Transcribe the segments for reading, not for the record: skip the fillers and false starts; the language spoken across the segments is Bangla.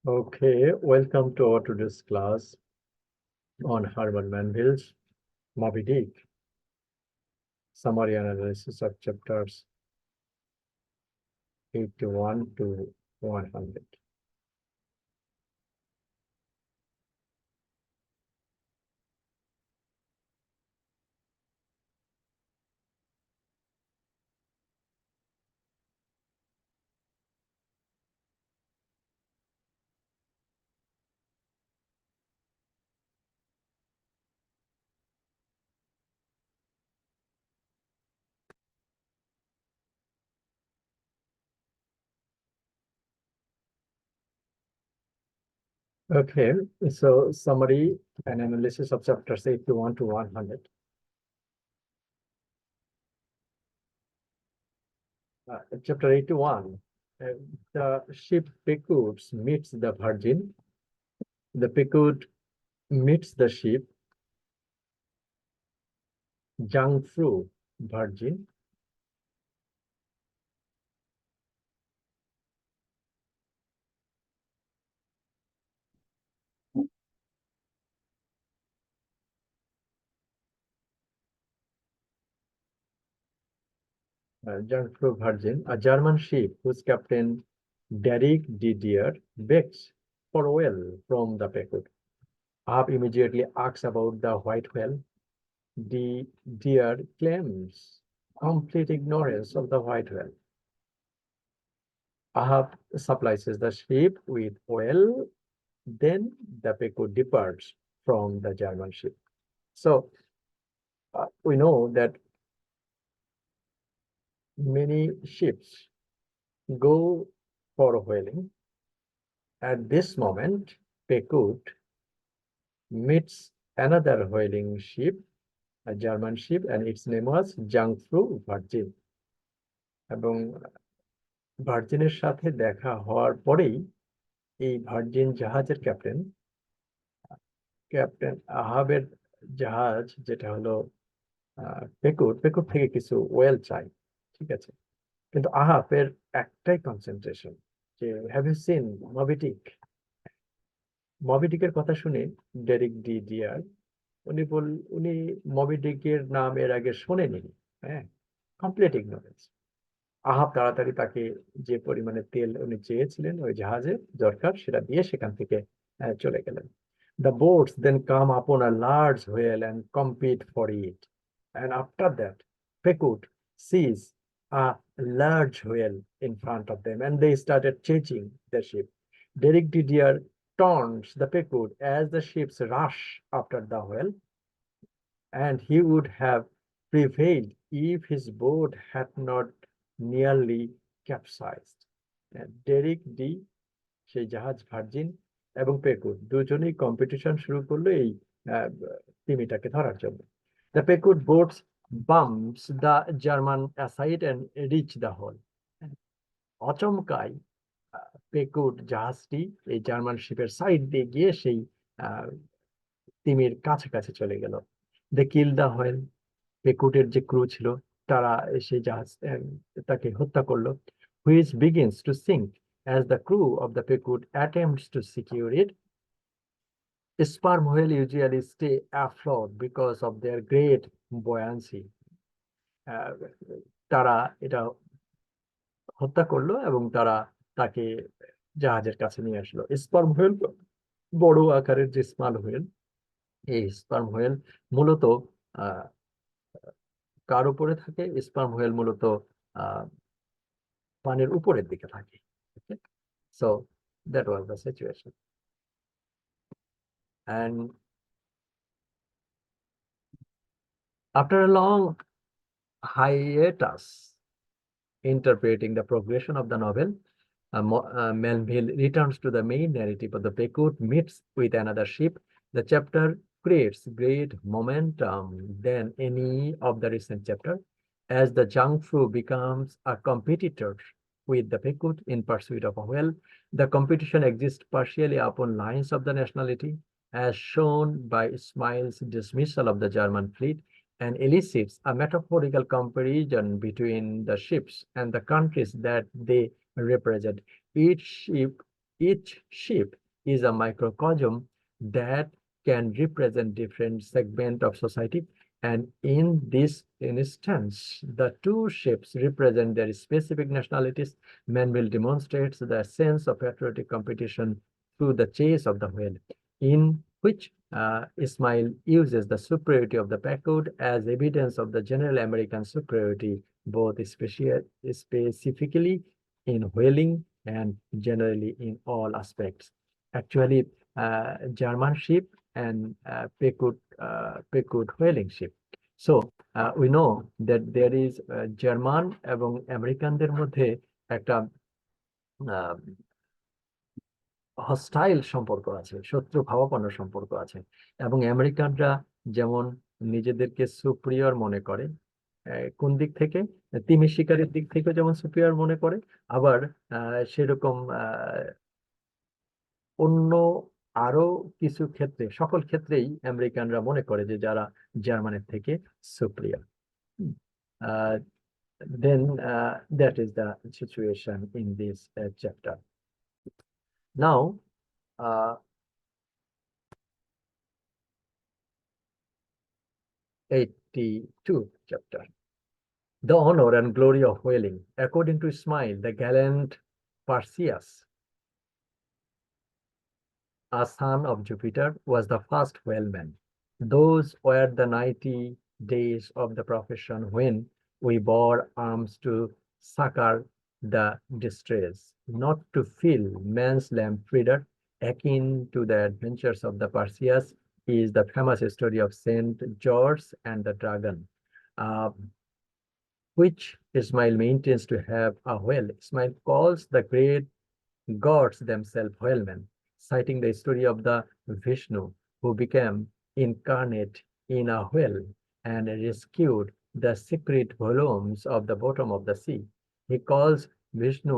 Okay, welcome to our today's class on Herman Melville's Moby Dick. Summary analysis of chapters 81 to 100. Okay, so summary and analysis of chapters 81 to 100. Chapter 81, uh, the ship Pequod meets the Virgin. The Pequod meets the ship Jungfrau Virgin. Jungfrau Virgin, a German ship whose captain Derrick Didier begs for oil from the Pequod. Ahab immediately asks about the white whale. Didier claims complete ignorance of the white whale. Ahab supplies the ship with oil, then the Pequod departs from the German ship. So we know that many ships go for whaling. At this moment, Pequod meets another whaling ship, a German ship, and its name was Jungfrau Virgin. এবং ভার্জিনের সাথে দেখা হওয়ার পরেই এই ভার্জিন জাহাজের ক্যাপ্টেন আহাবের জাহাজ যেটা হলো পেকুড থেকে কিছু ওয়েল চাই, ঠিক আছে। কিন্তু আহাবের একটাই কনসেন্ট্রেশন যে হ্যাভ ইউ সিন মবি ডিক। মবি ডিকের কথা শুনে ডেরিক ডিয়ার উনি মবি ডিকের নাম এর আগে শোনেনি। হ্যাঁ, কমপ্লিট ইগনোরেন্স। আহাব তাড়াতাড়ি তাকে যে পরিমাণে তেল উনি চেয়েছিলেন ওই জাহাজে দরকার সেটা দিয়ে সেখান থেকে চলে গেলেন। The boats then come upon a large whale and compete for it. And after that, Pequod sees a large whale in front of them and they started chasing the ship. Derrick Didier taunts the Pequod as the ships rush after the whale, and he would have prevailed if his boat had not nearly capsized. Derrick D সেই জাহাজ ভার্জিন এবং পেকুড দুজনেই কম্পিটিশন শুরু করলো এই তিমিটাকে ধরার জন্য। The Pequod boats bumps the German aside and reach the hole. অচমকাই পেকুড জাহাজটি এই জার্মান শিপের সাইড দিয়ে গিয়ে সেই তিমির কাছাকাছি চলে গেল। দে কিল দ্য হোয়েল, পেকুডের যে ক্রু ছিল তারা সেই জাহাজ তাকে হত্যা করলো। Which begins to sink as the crew of the Pequod attempts to secure it. Sperm whale usually stay afloat because of their great buoyancy. তারা এটা হত্যা করলো এবং তারা তাকে জাহাজের কাছে নিয়ে আসলো। স্পার্ম হোয়েল বড় আকারের যে স্পার্ম হোয়েল, এই স্পার্ম হোয়েল মূলত কার উপরে থাকে? স্পার্ম হোয়েল মূলত পানির উপরের দিকে থাকে। So that was the situation. And after a long hiatus interpreting the progression of the novel, Melville returns to the main narrative of the Pequod meets with another ship. The chapter creates great momentum than any of the recent chapter, as the Jungfrau becomes a competitor with the Pequod in pursuit of a whale. The competition exists partially upon lines of the nationality, as shown by Ismail's dismissal of the German fleet, and elicits a metaphorical comparison between the ships and the countries that they represent. Each ship each ship is a microcosm that can represent different segment of society. And in this instance, the two ships represent their specific nationalities. Manville demonstrates the sense of patriotic competition through the chase of the whale, in which Ismail uses the superiority of the Packard as evidence of the general American superiority, both specifically in whaling and generally in all aspects. Actually, German ship and Packard whaling ship. So we know that there is German এবং আমেরিকানদের মধ্যে একটা হস্টাইল সম্পর্ক আছে, শত্রু ভাবাপন্ন সম্পর্ক আছে, এবং আমেরিকানরা যেমন নিজেদেরকে সুপ্রিয়র মনে করে, কোন দিক থেকে, তিমি শিকারের দিক থেকে যেমন সুপ্রিয়র মনে করে, আবার সেরকম অন্য আরো কিছু ক্ষেত্রে, সকল ক্ষেত্রেই আমেরিকানরা মনে করে যে যারা জার্মানের থেকে সুপ্রিয়র। Then that is the situation in this chapter. Now, 82 chapter. The honor and glory of whaling. According to Ismail, the gallant Perseus, a son of Jupiter, was the first whaleman. Those were the 90 days of the profession when we bore arms to succor the distress, not to fill man's lamp feeder. Akin to the adventures of the Perseus is the famous story of Saint George and the Dragon, which Ismail maintains to have a whale. Ismail calls the great gods themselves whalemen, citing the story of the Vishnu, who became incarnate in a whale and rescued the secret volumes of the bottom of the sea. He calls Vishnu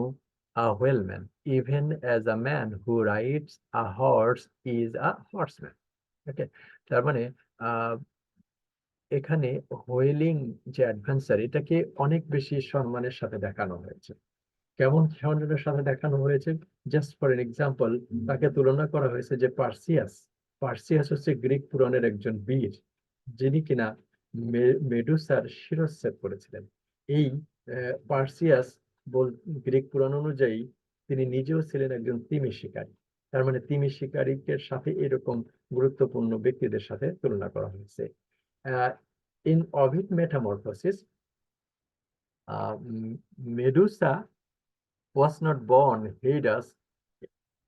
a whaleman, even as a man who rides a horse is a horseman. Okay, তার মানে এখানে হোয়েলিং যে অ্যাডভেঞ্চার, এটাকে অনেক বেশি সম্মানের সাথে দেখানো হয়েছে। কেমন সম্মানের সাথে দেখানো হয়েছে? জাস্ট ফর এন এক্সাম্পল, তাকে তুলনা করা হয়েছে যে পার্সিয়াস। পার্সিয়াস হচ্ছে গ্রিক পুরাণের একজন বীর, যিনি কিনা মেডুসার শিরচ্ছেদ করেছিলেন। এই পার্সিয়াস গ্রিক পুরাণ অনুযায়ী তিনি নিজেও ছিলেন একজন তিমি শিকারী। তার মানে তিমি শিকারীদের সাথে এরকম গুরুত্বপূর্ণ ব্যক্তিদের সাথে তুলনা করা হয়েছে। In Ovid Metamorphosis, Medusa was not born Hades,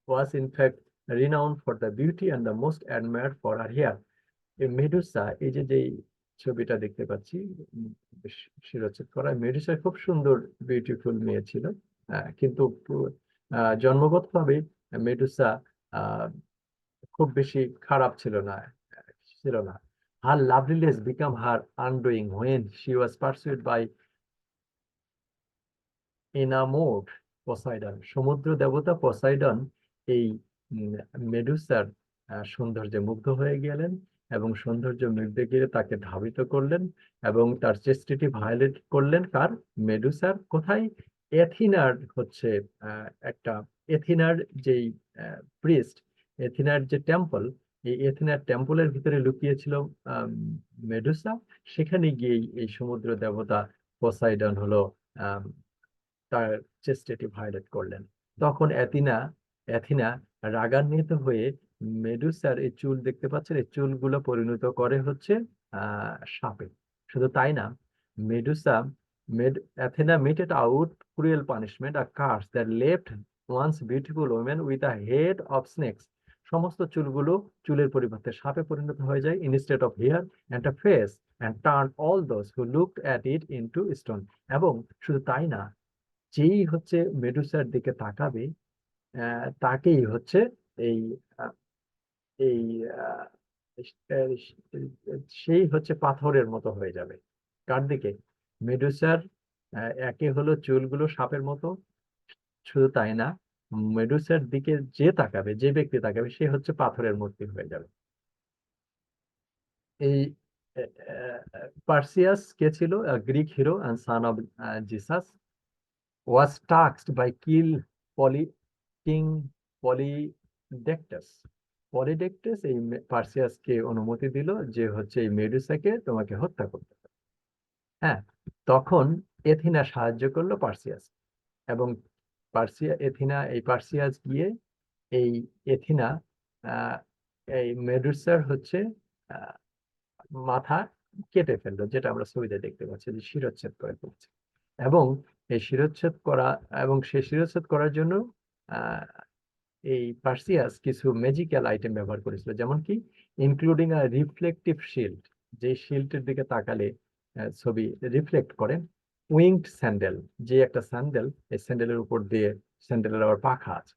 was in fact renowned for the beauty and the most admired for her hair. এই মেডুসা, এই যে ছবিটা দেখতে পাচ্ছি শিরচ্ছেদ করা, মেডুসা খুব সুন্দর বিউটিফুল মেয়ে ছিল, কিন্তু জন্মগতভাবে মেডুসা খুব বেশি খারাপ ছিল না। Her loveliness became her undoing when she was pursued by enamored Poseidon. সমুদ্র দেবতা পসাইডন এই মেডুসার সৌন্দর্যে মুগ্ধ হয়ে গেলেন এবং সৌন্দর্য মুগ্ধে গিয়ে তাকে ধাবিত করলেন এবং তার চেষ্টিটি ভায়োলেট করলেন। কার? মেডুসার। কোথায়? এথিনার হচ্ছে একটা, এথিনার যেই প্রিস্ট, এথিনার যে টেম্পল, এই এথিনার টেম্পলের ভিতরে লুকিয়েছিল মেডুসা। সেখানে গিয়েই এই সমুদ্র দেবতা পসাইডন হলো তার চেষ্টাটি ভায়োলেট করলেন। তখন এথিনা রাগান্বিত হয়ে মেডুসার এই চুল দেখতে পাচ্ছেন, এই চুলগুলো পরিণত করে হচ্ছে সাপে। শুধু তাই না, Athena meted out cruel punishment, a curse that left once beautiful women with a head of snakes. সমস্ত চুলগুলো চুলের পরিবর্তে সাপে পরিণত হয়ে যায়, instead of hair and a face, and turned all those who looked at it into stone. এবং শুধু তাই না, যেই হচ্ছে মেডুসার দিকে তাকাবে তাকেই হচ্ছে এই এই সেই হচ্ছে পাথরের মতো হয়ে যাবে। কার দিকে? মেডুসার। একে হলো চুলগুলো সাপের মতো, শুধু তাই না, মেডুসার দিকে যে তাকাবে, যে ব্যক্তি তাকাবে, সে হচ্ছে পাথরের মূর্তি হয়ে যাবে। এই পার্সিয়াস কে ছিল? Greek hero and son of Jesus, was tasked by King পলিডেক্টাস। পলিডেক্টাস এই পার্সিয়াসকে অনুমতি দিল যে হচ্ছে এই মেডুসাকে তোমাকে হত্যা করতে হবে। হ্যাঁ, তখন এথিনা সাহায্য করলো পার্সিয়াস, এবং পার্সিয়াস গিয়ে এই এথিনা আহ, এই মেডুসার হচ্ছে আহ, মাথা কেটে ফেললো, যেটা আমরা ছবিতে দেখতে পাচ্ছি যে শিরচ্ছেদ করে ফেলছে। এবং এই শিরচ্ছেদ করা এবং সেই শিরচ্ছেদ করার জন্য আহ, এই পার্সিয়াস কিছু ম্যাজিক্যাল আইটেম ব্যবহার করেছিল, যেমন কি ইনক্লুডিং আ রিফ্লেকটিভ শিল্ড, যে শিল্ডের দিকে তাকালে ছবি রিফ্লেক্ট করে। উইংড স্যান্ডেল, যে একটা স্যান্ডেল, এই স্যান্ডেলের উপর দিয়ে স্যান্ডেলের আবার পাখা আছে।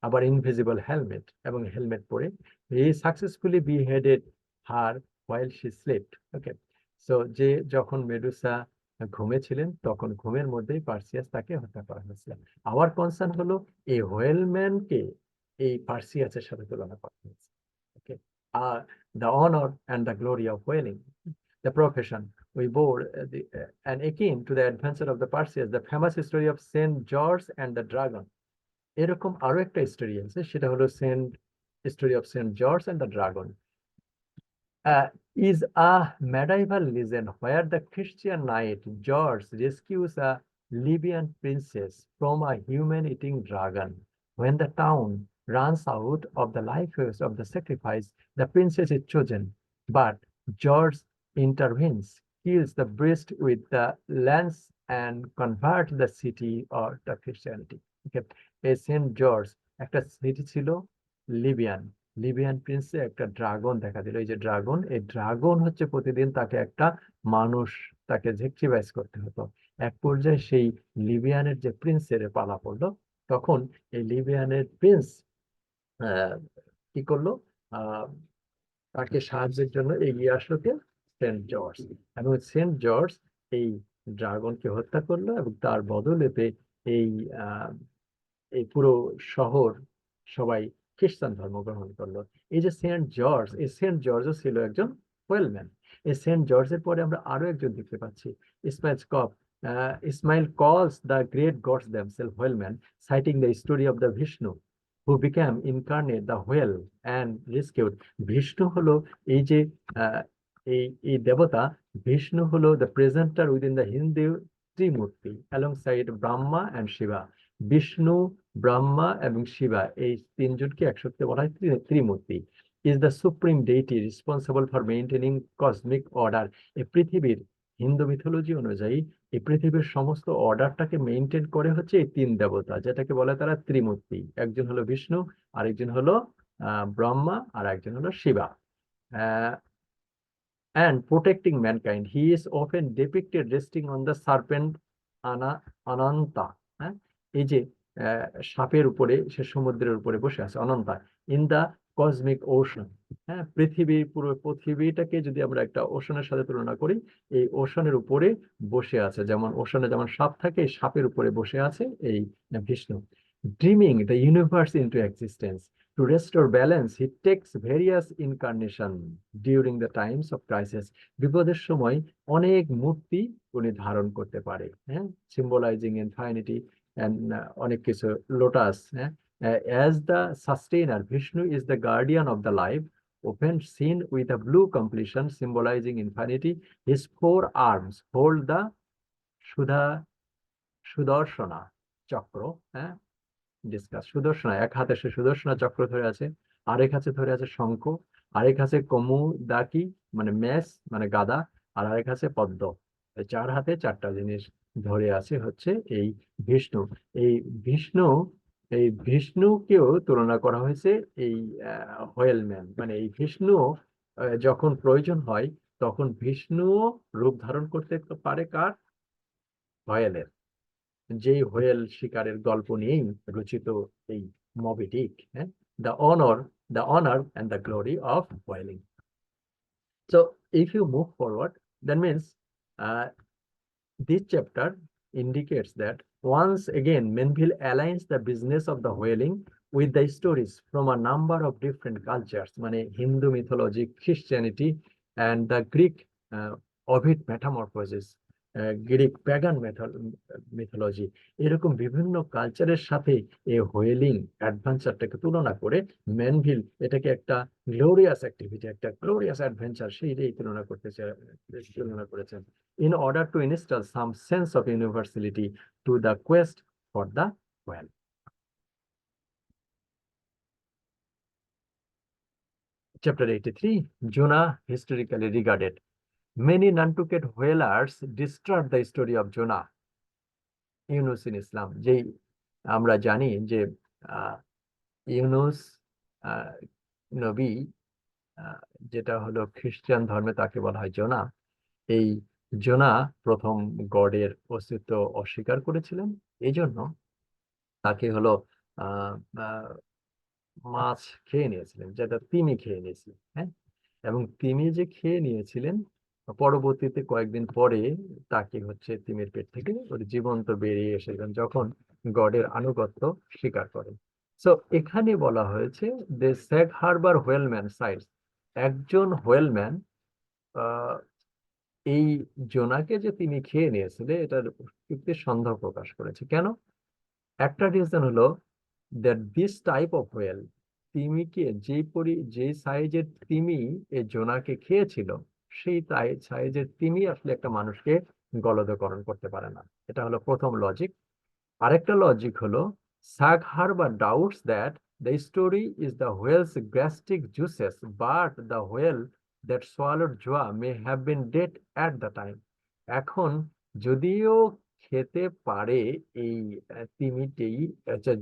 আবার ইনভিজিবল হেলমেট, এবং হেলমেট পরে he successfully beheaded her while she slept. Okay, so যে যখন মেডুসা ঘুমেছিলেন তখন ঘুমের মধ্যেই পার্সিয়াস তাকে হত্যা করা হয়েছিল। আওয়ার কনসার্ন হলো এই হোয়েলম্যানকে এই পার্সিয়াসের সাথে তুলনা করা হয়েছে। Okay, the honour and the glory of whaling, the profession we bore, and akin to the adventure of the Perseus, the famous story of Saint George and the Dragon. এরকম আরো একটা স্টোরি আছে, সেটা হলো story of saint George and the dragon. Is a medieval legend where the Christian knight George rescues a Libyan princess from a human-eating dragon. When the town runs out of the life force of the sacrifice, the princess is chosen, but George intervenes, kills the priest with the lance, and converts the city or to Christianity. Okay. এই সেন্ট জর্জ একটা সিটি ছিল লিবিয়ান, লিবিয়ান প্রিন্সে একটা ড্রাগন দেখা দিল। এই যে ড্রাগন, এই ড্রাগন হচ্ছে প্রতিদিন তাকে একটা মানুষ তাকে স্যাক্রিফাইস করতে হতো। এক পর্যায়ে সেই লিবিয়ানের যে প্রিন্সের পালা পড়লো, তখন এই লিবিয়ানের প্রিন্স কি করলো, আহ তাকে সাহায্যের জন্য এগিয়ে আসলো কে, সেন্ট জর্জ। এবং সেন্ট জর্জ এই ড্রাগনকে হত্যা করলো, এবং তার বদলেতে এই আহ এই পুরো শহর সবাই খ্রিস্টান ধর্ম গ্রহণ করলো। এই যে সেন্ট জর্জ, এই সেন্ট জর্জও ছিল একজন ওয়েলম্যান। এই সেন্ট জর্জের পরে আমরা আরো একজন দেখতে পাচ্ছি, Ismail scoff. Ishmael calls the great gods themselves whalemen, citing the story of the Vishnu who became incarnate the whale and rescued. Vishnu হলো এই যে আহ, এই দেবতা বিষ্ণু হলো the presenter within the Hindu Trimurti alongside Brahma and Shiva. Vishnu, Brahma এবং শিবা, এই তিনজনকে একসাথে বলা হয় Trimurti. Is the supreme deity responsible for maintaining cosmic order. এই পৃথিবীর হিন্দু মিথোলজি অনুযায়ী এই পৃথিবীর সমস্ত অর্ডারটাকে মেইনটেইন করে হচ্ছে এই তিন দেবতা, যেটাকে বলে তারা ত্রিমূর্তি। একজন হলো বিষ্ণু, আরেকজন হলো ব্রহ্মা, আর একজন হলো Shiba. And protecting mankind, he is often depicted resting on the serpent Ananta. হ্যাঁ, এই যে সাপের উপরে, সে সমুদ্রের উপরে বসে আছে, Ananta. In the cosmic ocean. হ্যাঁ, পুরো পৃথিবীটাকে যদি আমরা একটা ওশনের সাথে তুলনা করি, এই ওশনের উপরে বসে আছে, যেমন ওশনে যেমন সাপ থাকে, এই সাপের উপরে বসে আছে এই Vishnu. Dreaming the universe into existence, to restore balance, he takes various incarnation during the times of crisis. বিপদের সময় অনেক মূর্তি উনি ধারণ করতে পারে, হ্যাঁ, symbolizing infinity and অনেক কিছু, লোটাস, হ্যাঁ। As the sustainer, Vishnu is the guardian of the life, often seen with a blue completion symbolizing infinity. His four arms hold the সুধা সুদর্শনা চক্র, হ্যাঁ, ডিসকাস। সুদর্শনা, এক হাতে সে সুদর্শনা চক্র ধরে আছে, আরেক হাতে ধরে আছে শঙ্খ, আরেক হাতে কমুদাকি মানে মেষ মানে গাদা, আর আরেক হাতে পদ্ম। চার হাতে চারটা জিনিস ধরে আছে হচ্ছে এই বিষ্ণু। এই বিষ্ণু এই বিষ্ণুকেও তুলনা করা হয়েছে এই হোয়েলম্যান, মানে এই বিষ্ণু যখন প্রয়োজন হয় তখন বিষ্ণুও রূপ ধারণ করতে পারে কার, হোয়েলের। যেই হোয়েল শিকারের গল্প নিয়েই রচিত এই মবি ডিক, হ্যাঁ, the honour and the glory of whaling. So if you move forward, that means this chapter indicates that once again Menville aligns the business of the whaling with the stories from a number of different cultures, মানে Hindu mythology, Christianity and the Greek Ovid metamorphosis. Greek pagan mythology, এরকম বিভিন্ন কালচারের সাথে এই হোয়েলিং অ্যাডভেঞ্চারটাকে তুলনা করে ম্যানভিল এটাকে একটা গ্লোরিয়াস অ্যাক্টিভিটি, একটা গ্লোরিয়াস অ্যাডভেঞ্চার সেইটাই তুলনা করেছেন, in order to install some sense of universality to the quest for the whale. Chapter 83, Jonah historically regarded. Many Nantucket whalers distrust the story of Jonah, Yunus in Islam. যেই আমরা জানি যে ইউনুস আহ, নবী, আহ, যেটা হলো খ্রিস্টান ধর্মে তাকে বলা হয় জোনা। এই জোনা প্রথম গডের অস্তিত্ব অস্বীকার করেছিলেন, এই জন্য তাকে হলো আহ আহ, মাছ খেয়ে নিয়েছিলেন, যেটা তিমি খেয়ে নিয়েছিলেন। হ্যাঁ, এবং তিমি যে খেয়ে নিয়েছিলেন, পরবর্তীতে কয়েকদিন পরে তাকে হচ্ছে তিমির পেট থেকে ওর জীবন্ত বেরিয়ে এসেছেন যখন গডের আনুগত্য স্বীকার করেন। সো এখানে বলা হয়েছে যে স্যাগ হারবার হোয়েলম্যান সাইটস, একজন হোয়েলম্যান এই জোনাকে যে তিনি খেয়ে নিয়েছিলেন এটার যুক্তির সন্দেহ প্রকাশ করেছে। কেন? একটা রিজন হলো that this type of whale, তিমিকে যে সাইজের তিমি এই জোনাকে খেয়েছিল, সেই সাইজের তিমি আসলে একটা মানুষকে গলদকরণ করতে পারে না। এটা হলো প্রথম লজিক। আরেকটা লজিক হলো Sag Harbor doubts that the story is the whale's gastric juices but the whale that swallowed Jonah may have been dead at the time. এখন যদিও খেতে পারে এই তিমিটেই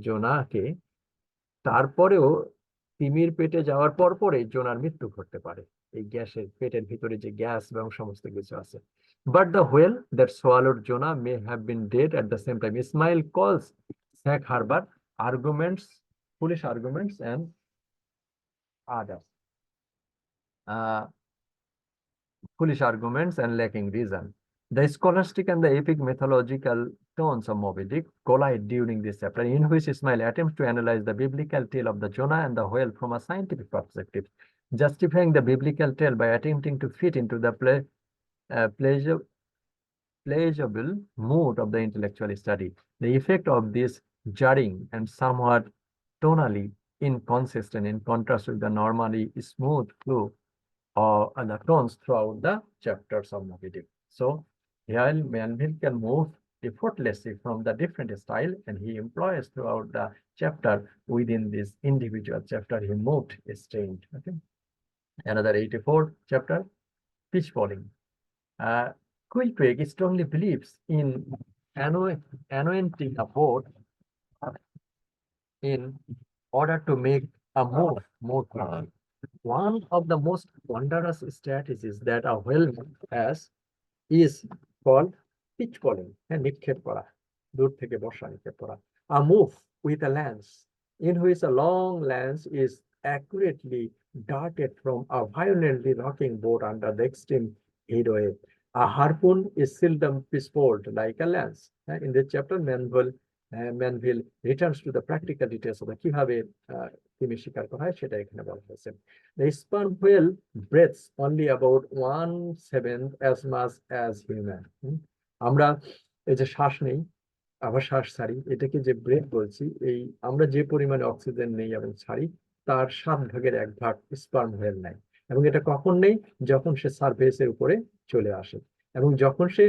জোনাকে, তারপরেও তিমির পেটে যাওয়ার পর পরে জোনার মৃত্যু ঘটতে পারে, এই গ্যাসের পেটের ভিতরে যে গ্যাস এবং সমস্ত কিছু আছে। But the whale that swallowed Jonah may have been dead at the same time. Ishmael calls Sag Harbor arguments, foolish arguments and others, foolish arguments and lacking reason. The scholastic and the epic mythological tones of Moby Dick collide during this chapter, in which Ismail attempts to analyze the biblical tale of the Jonah and the whale from a scientific perspective, justifying the biblical tale by attempting to fit into the pleasurable mood of the intellectual study. The effect of this jarring and somewhat tonally inconsistent in contrast with the normally smooth flow and the tones throughout the chapters of Moby Dick. So here Manville can move effortlessly from the different style, and he employs throughout the chapter within this individual chapter he moved a strange. Okay. Another 84 chapter, pitch falling. Quilpeg strongly believes in anointing a boat in order to make a move more quickly. One of the most wondrous strategies that a whaleman has is called pitch calling, নিক্ষেপ করা, দূর থেকে বর্ষা নিক্ষেপ করা। A move with a lance in which a long lance is accurately darted from a violently rocking boat under the extreme heat wave. A harpoon is seldom pistoled like a lance. In this chapter, Manville returns to the practical details of the কিভাবে তিমি শিকার করা হয় সেটা এখানে বলা হয়েছে। The sperm whale breathes only about 1/7 as much as human. আমরা এই যে শ্বাস নেই আবার শ্বাস ছাড়ি, এটাকে যে ব্রেথ বলছি, এই আমরা যে পরিমাণে অক্সিজেন নেই এবং ছাড়ি তার 7/1 স্পার্ম হোয়েল নেয়। এবং এটা কখন নেই? যখন সে সারফেসের উপরে চলে আসে, এবং যখন সে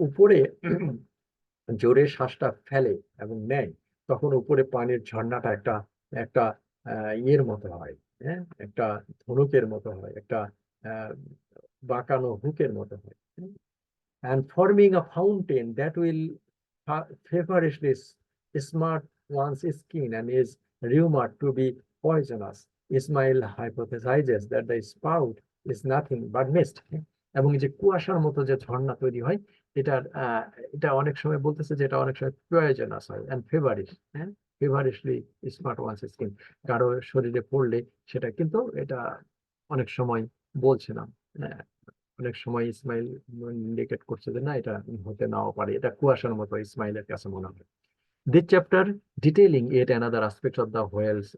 উপরে জোরে শ্বাসটা ফেলে এবং নেয়, তখন উপরে পানির ঝর্ণাটা একটা একটা ইয়ের মতো হয়, হ্যাঁ, একটা ধনুকের মতো হয়, একটা বাঁকানো হুকের মতো হয়, and forming a fountain that will favorably smart one's skin and is rumored to be poisonous. Ismail hypothesizes that the spout is nothing but mist. এবং এই যে কুয়াশার মতো যে ঝর্ণা তৈরি হয়, এটা অনেক সময় বলতেছে যে এটা অনেক সময় পয়জনাস হয় and ফেভারিশ, হ্যাঁ, ফেভারিশলি স্মার্ট ওয়ান্স স্কিন, কারো শরীরে পড়লে সেটা, কিন্তু এটা অনেক সময় বলছে না, হ্যাঁ, অনেক সময় ইসমাইল ইন্ডিকেট করছে যে না, এটা হতে নাও পারে, এটা কুয়াশার মতো ইসমাইলের কাছে মনে হয়। This chapter, detailing yet another aspect of the whale's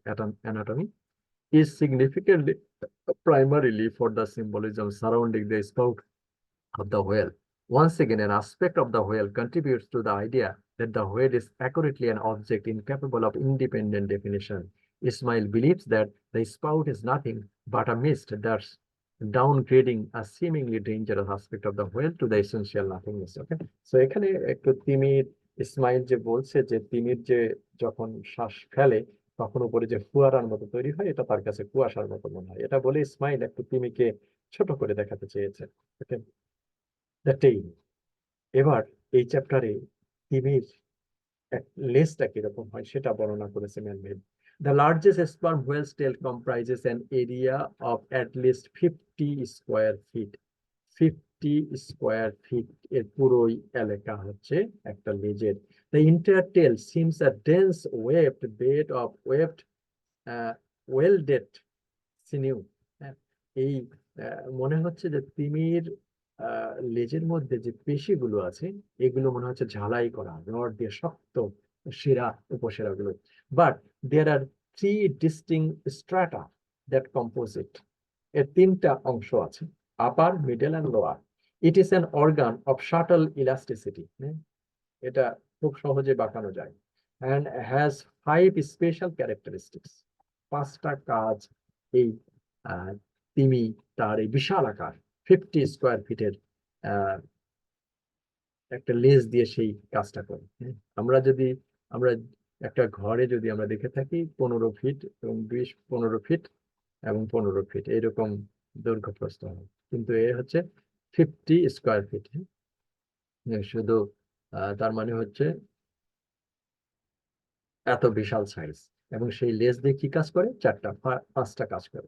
anatomy, is significantly primarily for the symbolism surrounding the spout of the whale. Once again, an aspect of the whale contributes to the idea that the whale is accurately an object incapable of independent definition. Ismail believes that the spout is nothing but a mist, thus downgrading a seemingly dangerous aspect of the whale to the essential nothingness. Okay, so এখানে একটু তিমির ইসমাইল যে বলছে যে তিমির যে যখন শ্বাস ফেলে তখন উপরে যে ফুয়ারার মতো তৈরি হয়, এটা তার কাছে কুয়াশার মতো মনে হয়। এটা বলে ইসমাইল একটু তিমিকে ছোট করে দেখাতে চেয়েছে। ওকে, দ্য টেইল। এবার এই চ্যাপ্টারে তিমির লেজটা কিরকম হয় সেটা বর্ণনা করেছে man-made. The largest sperm whale's tail comprises an area of at least 50 square feet. 50 square feet এর পুরোই এলাকা হচ্ছে একটা লেজের। The entire tail seems a dense webbed bed of webbed welded sinew. হ্যাঁ, এই মনে হচ্ছে যে তিমির লেজের মধ্যে যে পেশিগুলো আছে এগুলো মনে হচ্ছে ঝালাই করা রড দিয়ে শক্ত শিরা উপশিরা গুলো। But there are three distinct strata that compose it. এর তিনটা অংশ আছে, upper, middle and lower. It is an organ of subtle elasticity. এটা খুব সহজে বাঁকানো যায়। And has 5 special characteristics. 5টা কাজ এই তিমি তার এই বিশাল আকার 50 স্কোয়ার ফিটের একটা লেজ দিয়ে সেই কাজটা করে। আমরা একটা ঘরে যদি আমরা দেখে থাকি 15 ফিট এবং 15 ফিট এবং 15 ফিট এইরকম দৈর্ঘ্য প্রস্থ হয়, কিন্তু এ হচ্ছে 50 স্কোয়ার ফিট। শুধু তার মানে হচ্ছে এত বিশাল সাইজ, এবং সেই লেজ দিয়ে কি কাজ করে? 5টা কাজ করে।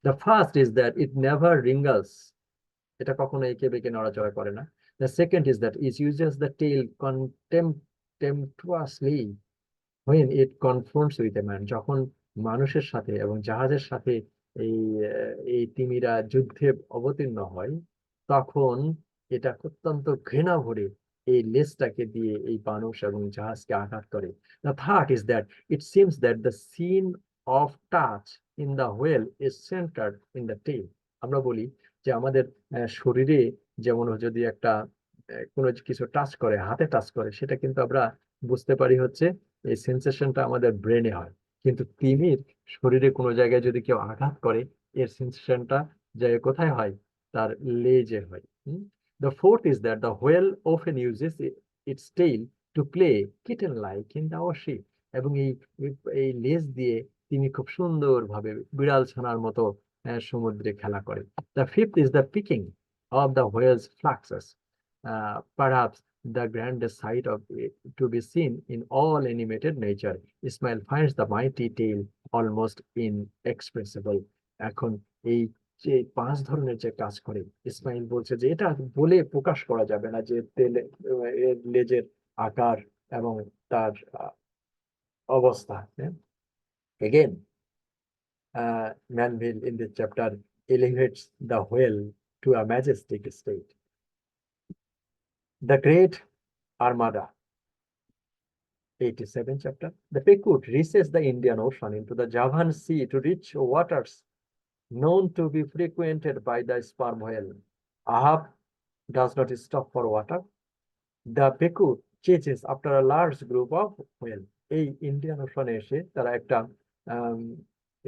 The first is that it never wrinkles. এটা কখনো এঁকে বেঁকে নড়াচড়া করে না। The second is that it uses the tail contemptuously when it confronts with a man। যখন মানুষের সাথে এবং জাহাজের সাথে এই এই তিমিরা যুদ্ধে অবতীর্ণ হয়, তখন এটা অত্যন্ত ঘৃণা ভরে এই লেজটাকে দিয়ে এই মানুষ এবং জাহাজকে আঘাত করে। The third is that it seems that the scene of touch in the whale is centered in the tail। আমরা বলি যে আমাদের শরীরে যেমন যদি একটা কোনো কিছু টাচ করে, হাতে টাচ করে, সেটা কিন্তু আমরা বুঝতে পারি হচ্ছে এই সেন্সেশনটা আমাদের ব্রেনে হয়। কিন্তু তিমির শরীরে কোনো জায়গায় যদি কেউ আঘাত করে, এর সেন্সেশনটা যায় কোথায় হয়? তার লেজে হয়। The fourth is that the whale often uses its tail to play kitten like in the ocean। এবং এই লেজ দিয়ে তিনি খুব সুন্দরভাবে বিড়াল ছানার মতো সমুদ্রে খেলা করে। The fifth is the picking of the whale's flaxes, perhaps the grandest sight of it to be seen in all animated nature. Ismail finds the mighty tail almost inexpressible। এখন এই যে 5 ধরনের যে কাজ করে, ইসমাইল বলছে যে এটা বলে প্রকাশ করা যাবে না যে এর লেজের আকার এবং তার অবস্থা। Again, Manville in this chapter elevates the whale to a majestic state. The Great Armada, 87 chapter. The Pekut reaches the Indian Ocean into the Javan Sea to reach waters known to be frequented by the sperm whale. Ahab does not stop for water. The Pekut chases after a large group of whale। এই ইন্ডিয়ান ওশানে এসে তারা একটা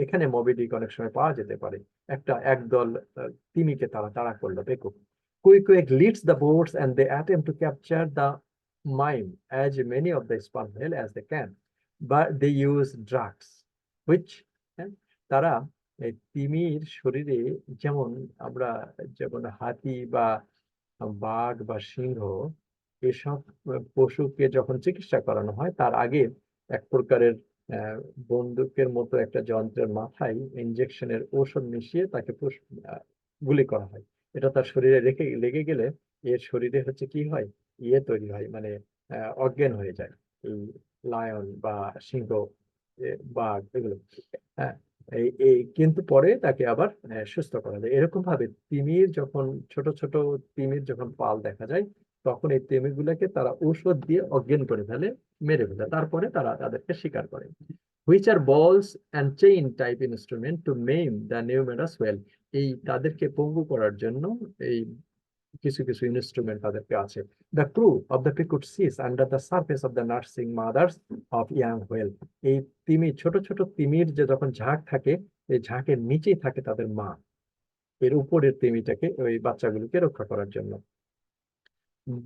এখানে মবিডিক অনেক সময় পাওয়া যেতে পারে, একদল তিমিকে তারা তাড়া করলো। পেকুক Queequeg leads the boats and they attempt to capture the mime, as many of the sperm whale as they can, but they use drugs, which তারা তিমির শরীরে যেমন আমরা যেমন হাতি বা বাঘ বা সিংহ এসব পশুকে যখন চিকিৎসা করানো হয়, তার আগে এক প্রকারের বন্দুকের মতো একটা যন্ত্রের মাথায় ইনজেকশনের ঔষধ মিশিয়ে তাকে গুলি করা হয়। এটা তার শরীরে লেগে গেলে এর শরীরে হচ্ছে কি হয়, তৈরি হয়, মানে অজ্ঞান হয়ে যায় এই লায়ন বা সিংহ, বাঘ এগুলো। হ্যাঁ, এই কিন্তু পরে তাকে আবার সুস্থ করা যায়। এরকম ভাবে তিমির যখন ছোট ছোট তিমির যখন পাল দেখা যায়, তখন এই তিমিগুলোকে তারা ঔষধ দিয়ে অজ্ঞান করে ফেলে, মেরে ফেলে, তারপরে তারা তাদেরকে শিকার করে। which are balls and chain type instrument to maim the numerous whale। এই তাদেরকে পঙ্গু করার জন্য এই কিছু কিছু ইনস্ট্রুমেন্ট তাদেরকে আছে। The crew of the Pequod sees under the surface of the nursing mothers of young whale. এই তিমি, ছোট ছোট তিমির যে যখন ঝাঁক থাকে, এই ঝাঁকের নিচেই থাকে তাদের মা, এর উপরের তিমিটাকে, ওই বাচ্চাগুলোকে রক্ষা করার জন্য।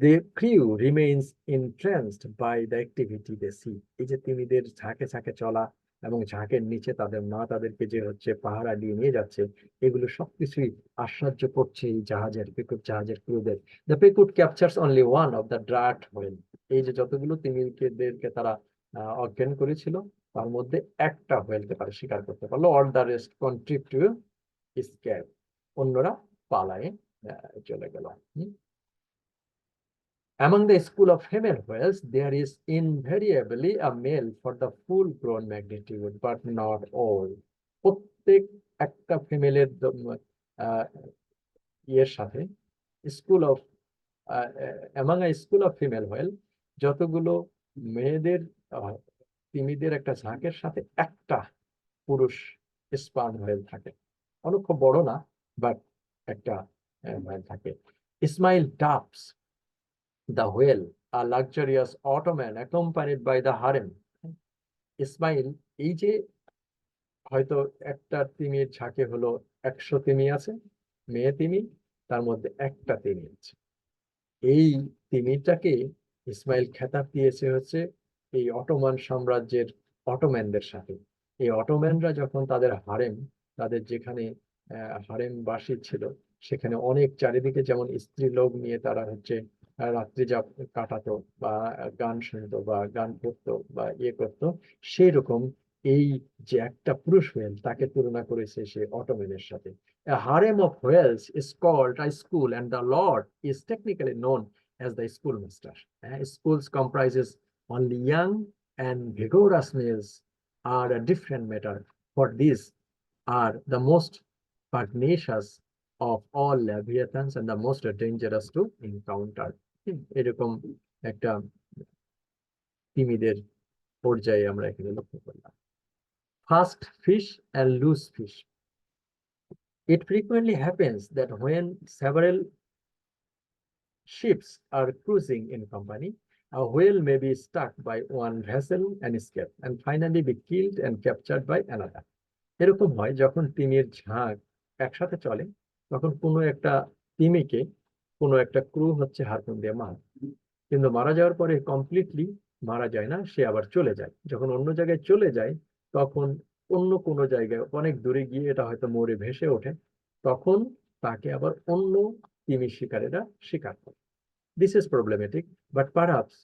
The crew remains entranced by the activity they see. এই যে তিমিদের ঝাঁকে ঝাঁকে চলা এবং ঝাঁকের নিচে তাদের মা তাদেরকে যে হচ্ছে পাহারা দিয়ে নিয়ে যাচ্ছে, এগুলো সবকিছুই আশ্চর্য করছে এই জাহাজের, পেকুট জাহাজের ক্রুদের। The Pequod captures only one of the drugged whale. এই যে যতগুলো তিমিদেরকে তারা অজ্ঞান করেছিল, তার মধ্যে একটা হোয়েলকে তারা শিকার করতে পারলো। All the rest contrive to escape. অন্যরা পালায়ে চলে গেল। Among the school of female whales, there is invariably a male for the full-grown magnitude, but not all. প্রত্যেক একটা ফিমেলের ইয়ের সাথে school of among a school of female whale, যতগুলো মেয়েদের তিমিদের একটা ঝাঁকের সাথে একটা পুরুষ স্পার্ম হোয়েল থাকে। অনেক খুব বড় না, বাট একটা হোয়েল থাকে। Ismail টাপস the whale, a luxurious ottoman accompanied by the harem. Ismail, এই যে হয়তো একটা তিমির ঝাঁকে হলো 100 তিমি আছে, মেয়ে তিমি, তার মধ্যে একটা তিমি আছে। এই তিমিটাকে ইসমাইল খেতাব দিয়েছে হচ্ছে এই অটোমান সাম্রাজ্যের অটোম্যানদের সাথে। এই অটোম্যানরা যখন তাদের হারেম, তাদের যেখানে হারেম বাসী ছিল, সেখানে অনেক চারিদিকে যেমন স্ত্রী লোক নিয়ে তারা হচ্ছে রাত্রি কাটাতো বা গান শুনতো বা গান করতো বা ইয়ে করতো, সেই রকম এই যে একটা পুরুষ হোয়েল, তাকে তুলনা করেছে সে অটোম্যানের সাথে। A harem of whales is called a school, and the lord is technically known as the schoolmaster. Schools comprises only young and vigorous males are a different matter, for these are the most pugnacious of all leviathans and the most dangerous to encounter. এরকম একটা তিমিদের পর্যায়ে আমরা এখানে লক্ষ্য করলাম। Fast fish and loose fish. It frequently happens that when several ships are cruising in company, a whale may be struck by one vessel and escape, and finally be killed and captured by another. এরকম হয় যখন তিমির ঝাঁক একসাথে চলে, তখন কোনো একটা তিমিকে কোনো একটা ক্রু হচ্ছে হারপুন দিয়ে মারে, কিন্তু মারা যাওয়ার পরে কমপ্লিটলি মারা যায় না, সে আবার চলে যায়। যখন অন্য জায়গায় চলে যায়, তখন অন্য কোনো জায়গায় অনেক দূরে গিয়ে এটা হয়তো মরে ভেসে ওঠে, তখন তাকে আবার অন্য তিমি শিকারীরা শিকার করে। This is problematic, but perhaps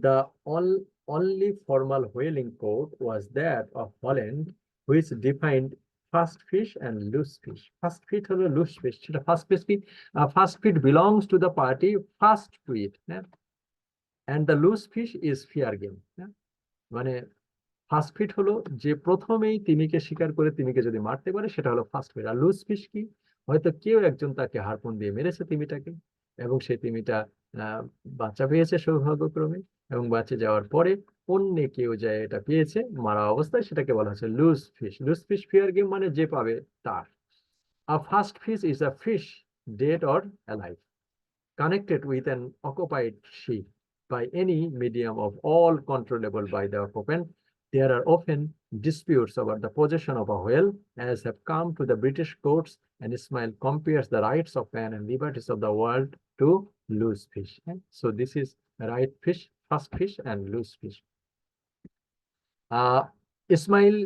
the only formal whaling code was that of Holland, which defined fast fish and loose fish. Fast fish হলো loose fish, সেটা fast fish কি? Fast fish belongs to the party fast to it, and the loose fish is fair game. মানে ফাস্ট ফিট হলো যে প্রথমেই তিমিকে শিকার করে তিমিকে যদি মারতে পারে, সেটা হলো ফাস্ট ফিট। আর লুজ ফিশ কি? হয়তো কেউ একজন তাকে হারপুন দিয়ে মেরেছে তিমিটাকে, এবং সেই তিমিটা বাচ্চা পেয়েছে সৌভাগ্যক্রমে, এবং বাচ্চা যাওয়ার পরে অন্য কেউ যায় এটা পেয়েছে মারা অবস্থায়, সেটাকে বলা হচ্ছে loose fish. Loose fish fair game মানে যে পাবে তার। A fast fish is a fish, dead or alive, connected with an occupied ship by any medium of all controllable by the occupant. There are often disputes over the possession of a whale, as have come to the British courts, and Ismail compares the rights of man and liberties of the world to loose fish. So this is right fish, fast fish, and loose fish. Ismail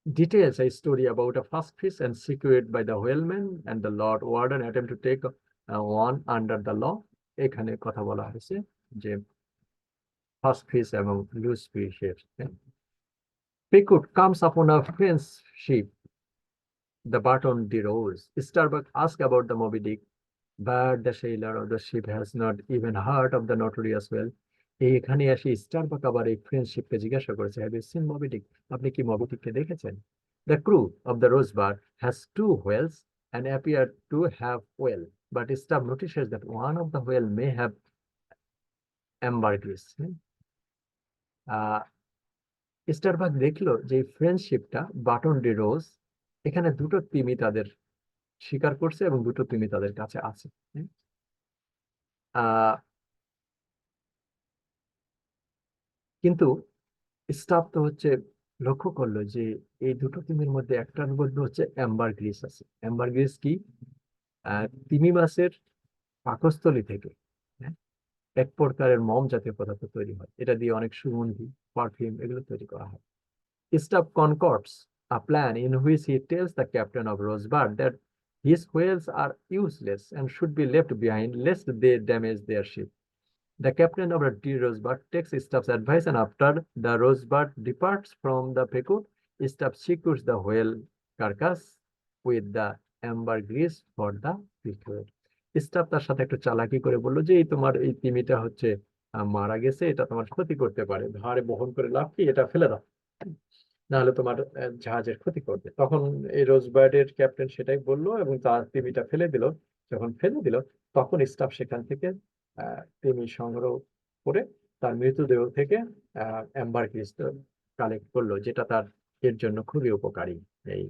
details a story about a fast fish and secured by the whaleman, and the Lord Warden attempt to take one under the law. এখানে কথা বলা হয়েছে যে ফাস্ট ফিশ এবং loose ফিশের। Pickut comes upon a French ship, the Baton de Rose. Starbuck asks about the Moby Dick, but the sailor of the ship has not even heard of the notorious whale. এখানে আসি স্টারবাক আবার এই ফ্রেঞ্চ শিপকে জিজ্ঞাসা করেছে, হ্যাভ ইউ সিন মবি ডিক? আপনি কি মবি ডিককে দেখেছেন? The crew of the Rosebud has 2 whales and appear to have whale, but Stubb notices that one of the whale may have ambergris. Starbuck দেখলো যে ফ্রেঞ্চ শিপটা বাটন ডি রোজ, এখানে দুটো তিমি তাদের শিকার করছে এবং দুটো তিমি তাদের কাছে আছে। আহ কিন্তু স্টাফ তো হচ্ছে লক্ষ্য করলো যে এই দুটো তিমির মধ্যে একটার মধ্যে হচ্ছে অ্যাম্বার গ্রিস আছে। অ্যাম্বার গ্রিস কি? তিমি মাছের পাকস্থলী থেকে, হ্যাঁ, এক প্রকারের মম জাতীয় পদার্থ তৈরি হয়, এটা দিয়ে অনেক সুগন্ধি, পারফিউম এগুলো তৈরি করা হয়। Stubb concocts a plan in which he tells the captain of Rosebud that his whales are useless and should be left behind lest they damage their ship. The captain of the Rosebud takes Stubb's advice, and after the Rosebud departs from the Pequod, Stubb secures the whale carcass with the ambergris for the Pequod. Staff তার সাথে একটু চালাকি করে বললো যে এই তোমার এই তিমিটা হচ্ছে মারা গেছে, এটা তোমার ক্ষতি করতে পারে, ভারে বহন করে লাভ কি, এটা ফেলে দাও, নাহলে তোমার জাহাজের ক্ষতি করবে। তখন এই রোজবার্ডের ক্যাপ্টেন সেটাই বললো এবং তার তিমিটা ফেলে দিল। যখন ফেলে দিল তখন স্টাফ সেখান থেকে তিমি সংগ্রহ করে তার মৃতদেহ থেকে অ্যাম্বার গ্রিস কালেক্ট করলো, যেটা তার এর জন্য খুবই উপকারী। এই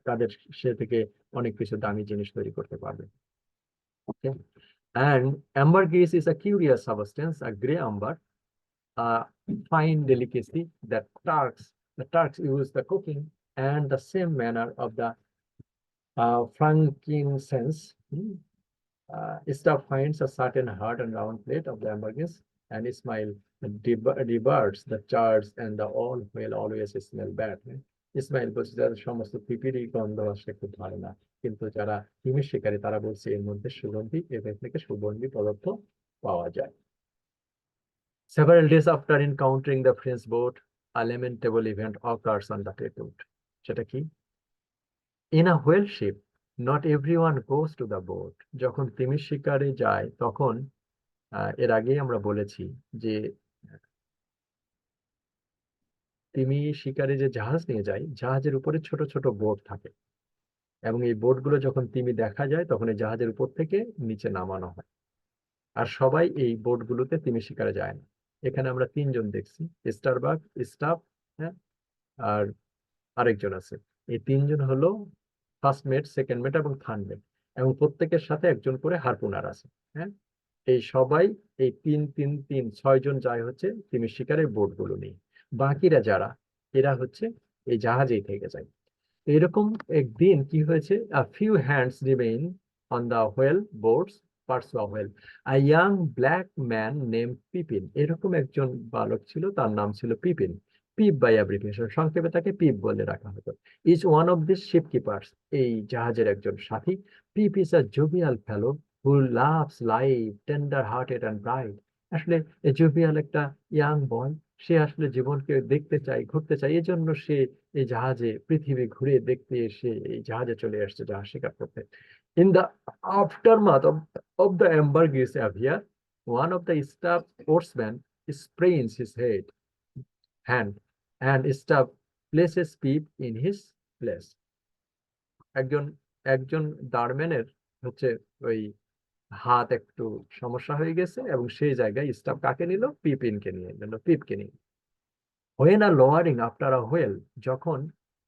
তাদের সে থেকে অনেক কিছু দামি জিনিস তৈরি করতে পারবে। ওকে, and ambergris is a curious substance, a gray amber, a fine delicacy that the Turks use the cooking and the same manner of the frankincense. Stuff finds a certain hard and round plate of the ambergris, and Ismail debards the chards and the all whale always smell bad. Ismail বলছে যাদের সমস্ত পিপিরই গন্ধ আসলে খুব ভালো না, কিন্তু যারা হিমের শিকারী তারা বলছে এর মধ্যে সুগন্ধি, এদের থেকে সুগন্ধি পদার্থ পাওয়া যায়। Several days after encountering the French boat, a lamentable event occurs on the Pequod. সেটা কি? In a whale ship, not everyone goes to the boat. যখন তিমি শিকারে যায় তখন এর আগেই আমরা বলেছি যে তিমি শিকারে যে জাহাজ নিয়ে যায়, জাহাজের উপরে ছোট ছোট বোট থাকে এবং এই বোটগুলো যখন তিমি দেখা যায় তখন এই জাহাজের উপর থেকে নিচে নামানো হয়। আর সবাই এই বোটগুলোতে তিমি শিকারে যায় না। এখানে আমরা তিনজন দেখছি, স্টারবাক, স্টাফ, হ্যাঁ, আর আরেকজন আছে। এই তিনজন হলো ফার্স্ট মেট, সেকেন্ড মেট এবং থার্ড মেট, এবং প্রত্যেকের সাথে একজন করে হারপুনার আছে। হ্যাঁ, এই সবাই এই তিন তিন তিন 6 জন যায় হচ্ছে তিমি শিকারের বোট গুলো নিয়ে। বাকিরা যারা, এরা হচ্ছে এই জাহাজেই থেকে যায়। এরকম একদিন কি হয়েছে, a few hands remain on the whale boats pursue a whale, a young black man named Pippin, এরকম একজন বালক ছিল, তার নাম ছিল পিপিন, পিপ বাই অ্যাব্রিভিয়েশন, সংক্ষেপে তাকে পিপ বলে রাখা হতো। Is one of this ship keepers, এই জাহাজের একজন সাথী। Pip is a jovial fellow who loves life, tender hearted and bright. আসলে জোভিয়াল একটা ইয়াং বয়, সে আসলে জীবনকে দেখতে চায়, ঘুরতে চায়, এই জন্য সে এই জাহাজে পৃথিবী ঘুরে দেখতে এসে এই জাহাজে চলে আসছে জাহাজ শিকার করতে। In the aftermath of the ambergris affair, one of the staff oarsmen sprains his hand, and staff places Pip in his place. একজন একজন দারম্যানের হচ্ছে ওই হাত একটু সমস্যা হয়ে গেছে এবং সেই জায়গায় স্টাফ কাকে নিল? পিপিনকে নিয়ে নিল, পিপকে নিয়ে। When are lowering after a whale, যখন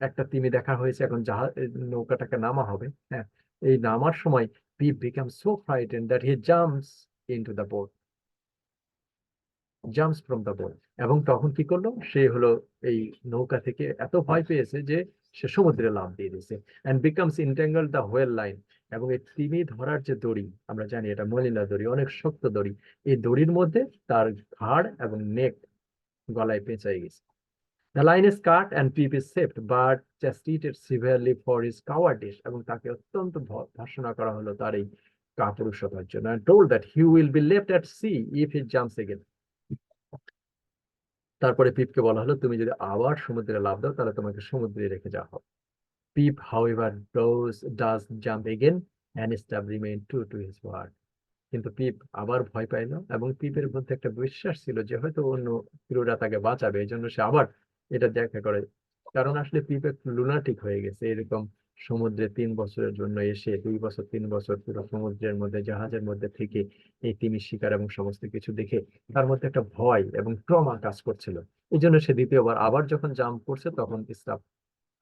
একটা তিমি দেখা হয়েছে, এখন জাহাজ নৌকাটাকে নামা হবে, হ্যাঁ, এই নামার সময় Pip became so frightened that he jumps into the boat, jumps from the boat, এবং তখন কি করলো, সে হলো এই নৌকা থেকে এত ভয় পেয়েছে যে সে সমুদ্রে লাফ দিয়ে দিয়েছে। And becomes entangled the whale line, এবং এই তিমি ধরার যে দড়ি, আমরা জানি এটা মলিনা দড়ি, অনেক শক্ত দড়ি, এই দড়ির মধ্যে তার ঘাড় এবং নেক, গলায় পেঁচাই গেছে। The line is cut and Pip is saved, but chastited severely for his cowardice, এবং তাকে অত্যন্ত ভর্ৎসনা করা হলো তার এই কাপুরুষতার জন্য, and told that he will be left at sea if he jumps again. তারপরে পিপকে বলা হলো তুমি যদি আবার সমুদ্রে লাফ দাও তাহলে তোমাকে সমুদ্রে রেখে যাওয়া হবে। পিপ however does jump again and Stubb remain true to his word. কিন্তু পিপ আবার ভয় পাইল এবং পিপের মধ্যে একটা বিশ্বাস ছিল যে হয়তো অন্য ক্রুরা তাকে বাঁচাবে, এই জন্য সে আবার এটা দেখা করে। কারণ আসলে পিপ একটু লুনাটিক হয়ে গেছে, এরকম সমুদ্রে 3 বছরের জন্য এসে 2 বছর 3 বছর পুরো সমুদ্রের মধ্যে জাহাজের মধ্যে থেকে এই তিমি শিকার এবং সমস্ত কিছু দেখে তার মধ্যে একটা ভয় এবং ট্রমা কাজ করছিল। এই জন্য সে দ্বিতীয়বার আবার যখন জাম্প করছে তখন স্টাফ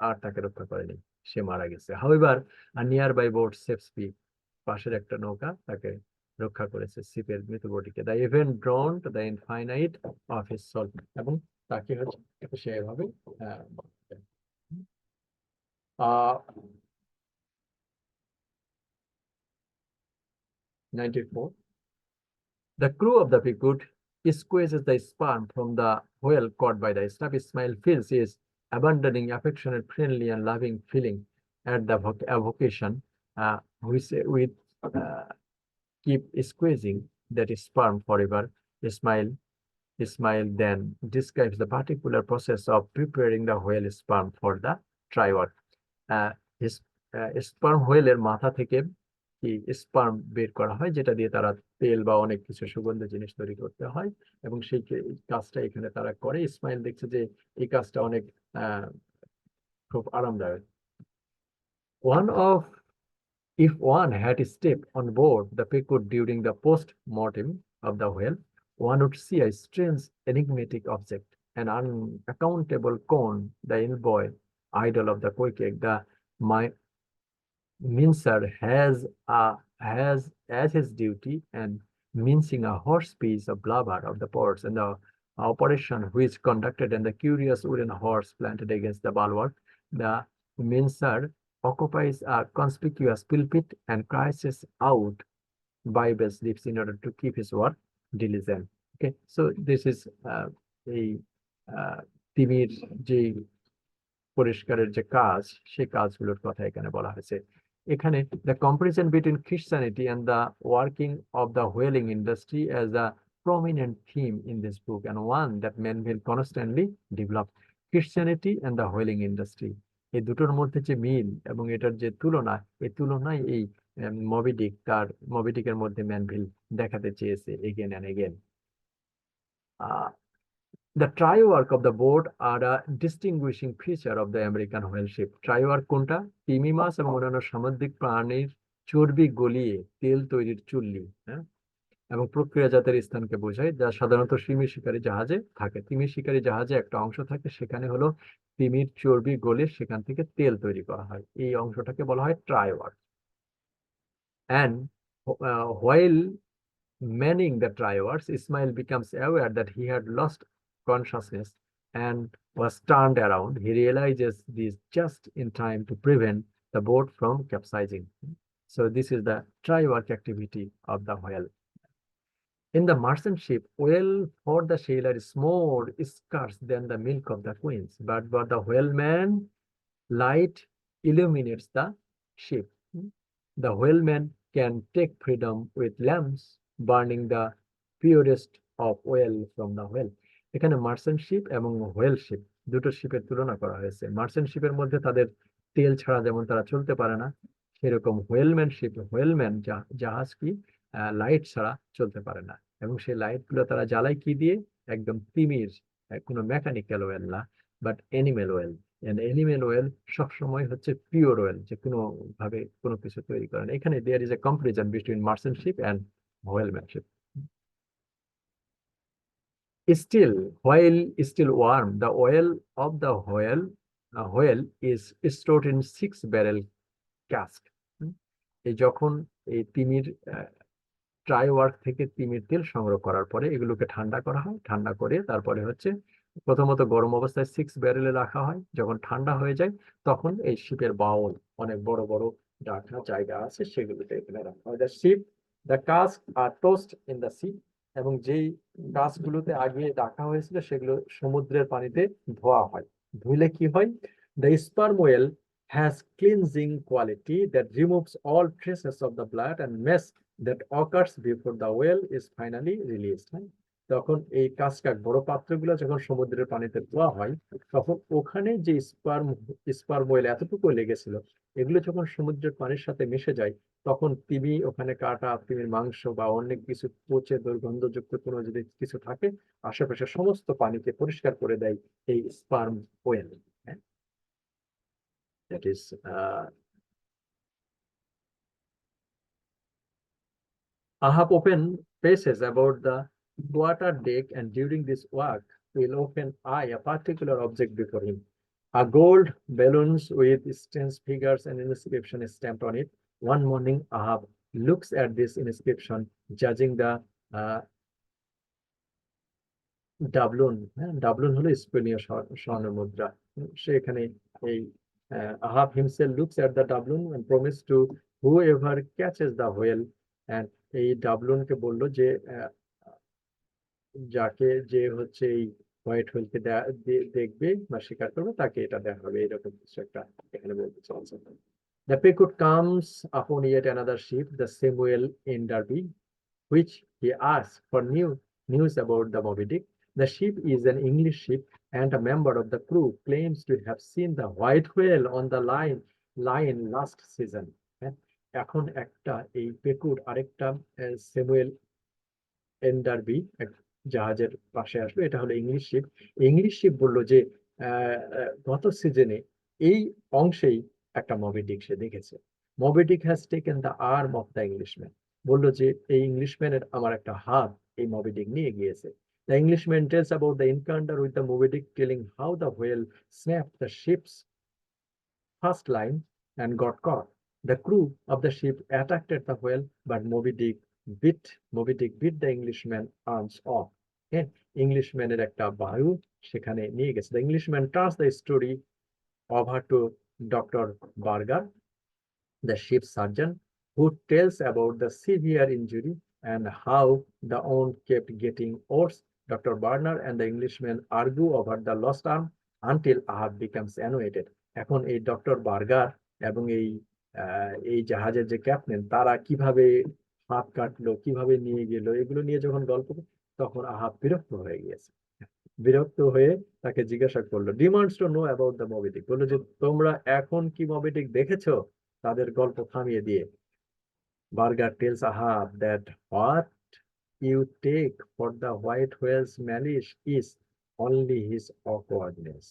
আর তাকে রক্ষা করেনি, সে মারা গেছে। However a nearby boat saves Pip, পাশের একটা নৌকা তাকে রক্ষা করেছে শিপের মৃত বডিকে। The event drowned the infinite of his soul, এবং তাকে হচ্ছে সে এভাবে ah 94, the crew of the Pequod squeezes the sperm from the whale caught by the snap. Ismail feels he is abandoning affectionate, friendly, and loving feeling at the vocation, with uh, keep squeezing that sperm forever. Ismail then describes the particular process of preparing the whale sperm for the trywork. Sperm হোয়েলের মাথা থেকে কি স্পার্ম বের করা হয়, যেটা দিয়ে তারা তেল বা অনেক কিছু সুগন্ধি জিনিস তৈরি করতে হয়, এবং সেই কাজটা এখানে তারা করে। ইসমাইল দেখছে যে এই কাজটা অনেক খুব আরামদায়ক। One of If one had stepped on board the Pequod during the post-mortem of the whale, one would see a strange, enigmatic object, an unaccountable cone, the boy idol of the Quebec. The mincer has as his duty and mincing a horse piece of blubber of the pots, and the operation which conducted and the curious wooden horse planted against the bulwark. The mincer occupies a conspicuous pulpit and cries out Bible lips in order to keep his work diligent. Okay, so this is a তিমির যে পরিষ্কারের যে কাজ, সেই কাজগুলোর কথা এখানে বলা হয়েছে। এখানে the comparison between Christianity and the working of the whaling industry as a prominent theme in this book, and one that Manville constantly developed. Christianity and the whaling industry, এই দুটোর মধ্যে যে মিল এবং এটার যে তুলনা, এই তুলনায় এই মবিডিকের মধ্যে ম্যানভিল দেখাতে চেয়েছে again and again. The try-work of the boat are a distinguishing feature of the American whale ship. Try-work কোনটা? তিমি মাছ এবং অন্যান্য সামুদ্রিক প্রাণীর চর্বি গলিয়ে তেল তৈরির চুল্লি, হ্যাঁ, এবং প্রক্রিয়াজাতের স্থানকে বোঝায়, যা সাধারণত তিমি শিকারী জাহাজে থাকে। তিমি শিকারী জাহাজে একটা অংশ থাকে, সেখানে হলো তিমির চর্বি গলে সেখান থেকে তেল তৈরি করা হয়, এই অংশটাকে বলা হয় try-work. And while manning the try-works, Ismail becomes aware that he had lost consciousness and was turned around. He realizes this just in time to prevent the boat from capsizing. So this is the try-work activity of the whale. In the merchant ship, oil for the sailor is more scarce than the milk of the queens, but the whaleman light illuminates the ship. The whaleman can take freedom with lamps, burning the purest of oil from the whale. এখানে মার্চেন্ট শিপ এবং হোয়েল শিপ, দুটো শিপের তুলনা করা হয়েছে। মার্চেন্ট শিপের মধ্যে তাদের তেল ছাড়া যেমন তারা চলতে পারে না, সেরকম হোয়েলম্যান জাহাজ কি লাইট ছাড়া চলতে পারে না, এবং সেই লাইট গুলো তারা জ্বালায় কি দিয়ে? একদম তিমির, কোনো মেকানিক্যাল ওয়েল না, but animal well. Animal well সবসময় হচ্ছে পিওর ওয়েল, যে কোনো ভাবে কোনো কিছু তৈরি করে না। এখানে there is a comparison between merchant ship and whaleman ship. While still warm, the oil of the whale is stored in 6-barrel cask. এই যখন এই তিমির ট্রাই ওয়ার্ক থেকে তিমির তেল সংগ্রহ করার পরে এগুলোকে ঠান্ডা করা হয়, ঠান্ডা করে তারপরে হচ্ছে প্রথমত গরম অবস্থায় 6 ব্যারেলে রাখা হয়, যখন ঠান্ডা হয়ে যায় তখন এই শিপের বাউল, অনেক বড় বড় রাখা জায়গা আছে, সেগুলোতে এখানে রাখা হয়। The cask are tossed in the sea, এবং যেই কাস্কগুলোতে আগে রাখা হয়েছিল সেগুলো সমুদ্রের পানিতে ধোয়া হয়। ধুইলে কি হয়? The sperm well has cleansing quality that removes all traces of the blood and mess that occurs before the whale is finally released. তখন এই কাস্কাক বড় পাত্রগুলো যখন সমুদ্রের পানিতে ধোয়া হয়, তখন ওখানে যে স্পার্ম ওয়েল এতটুকু লেগেছিল, এগুলো যখন সমুদ্রের পানির সাথে মিশে যায়, তখন তিমি ওখানে কাটা, তিমির মাংস বা অনেক কিছু পচে দুর্গন্ধযুক্ত কোনো যদি কিছু থাকে, আশেপাশে সমস্ত পানিকে পরিষ্কার করে দেয় এই sperm well. That is Ahab open faces about the quarter deck, and during this work will often eye a particular object before him. A gold balloons with strange figures and inscription stamped on it. One morning, Ahab looks at this inscription, judging the uh, doubloon, হ্যাঁ, ডাবলুন হলো স্পেনীয় স্বর্ণ মুদ্রা। সেখানে এই Ahab himself looks at the doubloon and promise to whoever catches the whale, and এই ডাবলুনকে বললো যে যাকে যে হচ্ছে এই হোয়াইট হোয়েলকে দেখবে বা শিকার করবে তাকে এটা দেওয়া হবে, এরকম কিছু একটা এখানে বলতে চলছে। The Pequod comes upon yet another ship, the Samuel Enderby, which he asks for news about the Moby Dick. The ship is an English ship, and a member of the crew claims to have seen the white whale on the line last season. হ্যাঁ, এখন একটা এই পেকুড আরেকটা স্যামুয়েল এন্ডারবি জাহাজের পাশে আসলো, এটা হলো ইংলিশ শিপ বললো যে গত সিজনে এই অংশেই একটা মবি ডিক সে দেখেছে। Moby Dick has taken the arm of the Englishman, বললো যে এই ইংলিশম্যানের আমার একটা হাত এই মবি ডিক নিয়ে গিয়েছে। The Englishman tells about the encounter with the Moby Dick, telling how the whale snapped the ship's first line and got caught. The crew of the ship attacked the whale, but Moby Dick bit the Englishman arms off. হ্যাঁ, ইংলিশম্যানের একটা বায়ু সেখানে নিয়ে গেছে। The Englishman turns the story over to Dr. Barger, the ship's surgeon, who tells about the severe injury and how the wound kept getting worse. Dr. Barner and the Englishman argue over the lost arm until Ahab becomes annoyed. এখন এই ডক্টর বার্গার এবং এই জাহাজের যে ক্যাপ্টেন তারা কিভাবে হাত কাটলো, কিভাবে নিয়ে গেল, এগুলো নিয়ে যখন গল্প তখন আহাব বিরক্ত হয়ে গিয়েছে। বিরক্ত হয়ে তাকে জিজ্ঞাসা করলো, demands to know about the Moby Dick, বললো যে তোমরা এখন কি মবি ডিক দেখেছো, তাদের গল্প থামিয়ে দিয়ে। Bunger tells Ahab that what you take for the white whale's malice is only his awkwardness,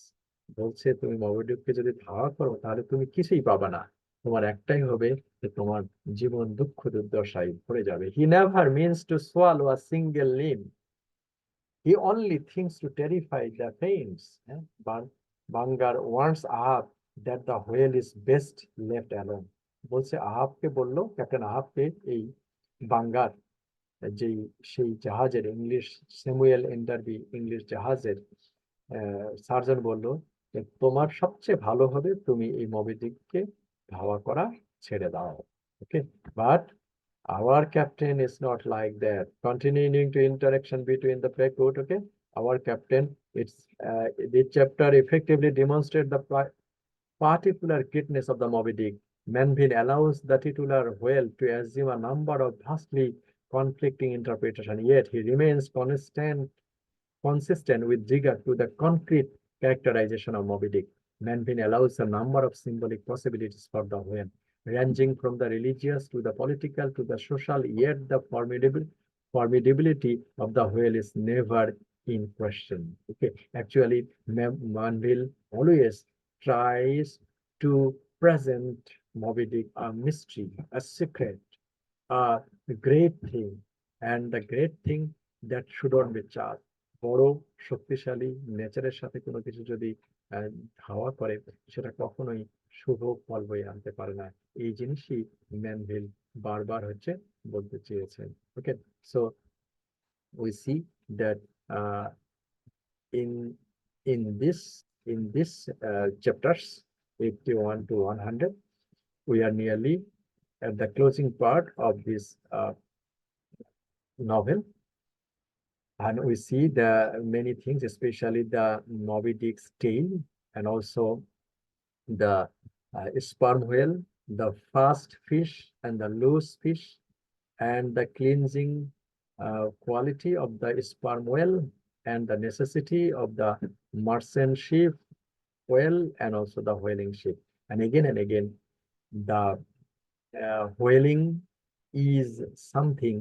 বলছে তুমি মবি ডিককে যদি ধাওয়া করো তাহলে তুমি কিছুই পাবে না, তোমার একটাই হবে যে তোমার জীবন দুঃখ দুর্দশায় ভরে যাবে। He never means to swallow a single limb, he only thinks to terrify the faints. Bunger warns Ahab that the whale is best left alone. বলছে আহাবকে বললো, ক্যাপ্টেন আহাবকে এই বাঙ্গার যেই সেই জাহাজের ইংলিশ স্যামুয়েল এন্ডারবি ইংলিশ জাহাজের সার্জন বললো যে তোমার সবচেয়ে ভালো হবে তুমি এই মবি ডিককে ধাওয়া করা ছেড়ে দাও। ওকে, but our captain is not like that. Continuing to interaction between the Pequod, okay, our captain, this chapter effectively demonstrates the particular greatness of the Moby Dick. Manville allows the titular whale to assume a number of vastly conflicting interpretations, yet he remains consistent with regard to the concrete characterization of Moby Dick. Manville allows a number of symbolic possibilities for the whale, ranging from the religious to the political to the social, yet the formidability of the whale is never in question. Okay, actually, Manville always tries to present Moby Dick a mystery, a secret, a great thing, and the great thing that should not be charged. বড় শক্তিশালী নেচারের সাথে কোনো কিছু যদি ধাওয়া করে সেটা কখনোই শুভ ফল বয়ে আনতে পারে না, এই জিনিসই ম্যানভিল বারবার হচ্ছে বলতে চেয়েছেন। ওকে, so we see that in this chapters 81 to 100 we are nearly at the closing part of this novel, and we see the many things, especially the Moby Dick's tail, and also the sperm whale, the fast fish and the loose fish, and the cleansing quality of the sperm whale, and the necessity of the merchant ship whale, and also the whaling ship. And again, the whaling is something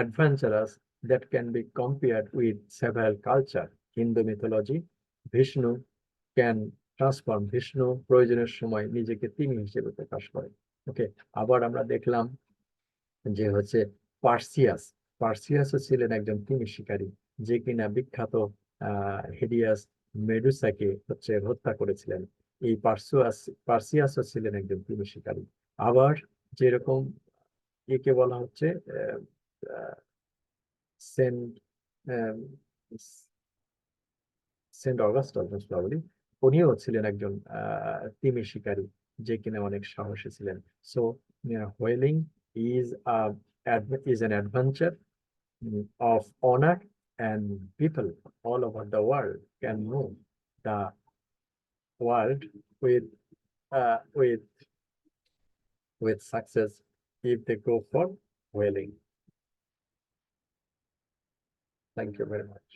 adventurous that can be compared with several cultures. Hindu mythology, Vishnu can transform, Vishnu প্রয়োজনের সময় নিজেকে তিনি হিসেবে প্রকাশ করে। ওকে, আবার আমরা দেখলাম যে হচ্ছে পার্সিয়াসও ছিলেন একজন তিমি শিকারী, যে কিনা বিখ্যাত হেডিয়াস মেডুসাকে হচ্ছে হত্যা করেছিলেন। এই পার্সিয়াসও ছিলেন একজন তিমি শিকারী। আবার যেরকম একে বলা হচ্ছে saint saint Augustus most probably, উনিও ছিলেন একজন তিমি শিকারী, যে কিনা অনেক সাহসী ছিলেন। So whaling is is an adventure of honor, and people all over the world can know the world with uh, with with success if they go for whaling. Thank you very much.